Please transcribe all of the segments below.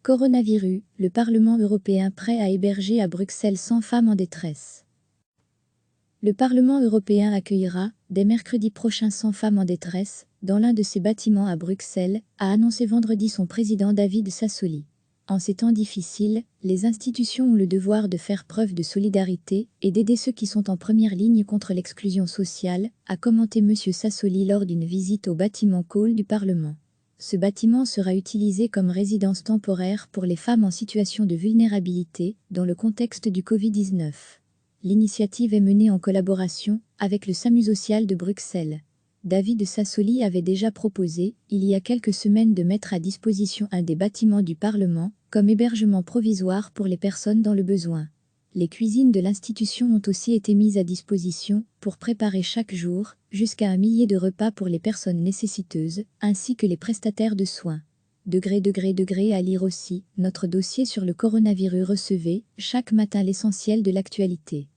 Coronavirus, le Parlement européen prêt à héberger à Bruxelles 100 femmes en détresse. Le Parlement européen accueillera, dès mercredi prochain 100 femmes en détresse, dans l'un de ses bâtiments à Bruxelles, a annoncé vendredi son président David Sassoli. En ces temps difficiles, les institutions ont le devoir de faire preuve de solidarité et d'aider ceux qui sont en première ligne contre l'exclusion sociale, a commenté M. Sassoli lors d'une visite au bâtiment Cole du Parlement. Ce bâtiment sera utilisé comme résidence temporaire pour les femmes en situation de vulnérabilité, dans le contexte du Covid-19. L'initiative est menée en collaboration avec le SAMU social de Bruxelles. David Sassoli avait déjà proposé, il y a quelques semaines, de mettre à disposition un des bâtiments du Parlement, comme hébergement provisoire pour les personnes dans le besoin. Les cuisines de l'institution ont aussi été mises à disposition pour préparer chaque jour jusqu'à 1 millier de repas pour les personnes nécessiteuses, ainsi que les prestataires de soins. À lire aussi, notre dossier sur le coronavirus. Recevez, chaque matin, l'essentiel de l'actualité.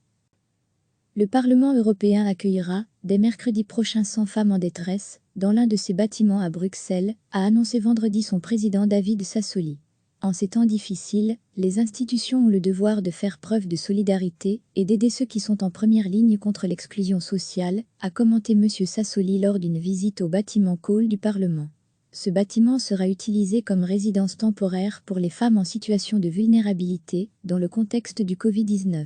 Le Parlement européen accueillera, dès mercredi prochain 100 femmes en détresse, dans l'un de ses bâtiments à Bruxelles, a annoncé vendredi son président David Sassoli. En ces temps difficiles, les institutions ont le devoir de faire preuve de solidarité et d'aider ceux qui sont en première ligne contre l'exclusion sociale, a commenté M. Sassoli lors d'une visite au bâtiment Cole du Parlement. Ce bâtiment sera utilisé comme résidence temporaire pour les femmes en situation de vulnérabilité, dans le contexte du Covid-19.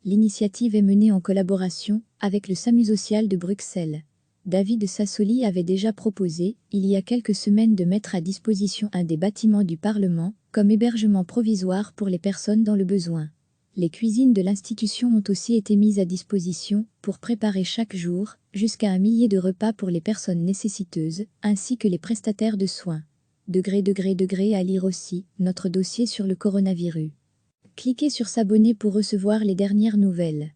L'initiative est menée en collaboration avec le SAMU social de Bruxelles. David Sassoli avait déjà proposé, il y a quelques semaines, de mettre à disposition un des bâtiments du Parlement, comme hébergement provisoire pour les personnes dans le besoin. Les cuisines de l'institution ont aussi été mises à disposition pour préparer chaque jour jusqu'à 1 millier de repas pour les personnes nécessiteuses, ainsi que les prestataires de soins. À lire aussi, notre dossier sur le coronavirus. Cliquez sur s'abonner pour recevoir les dernières nouvelles.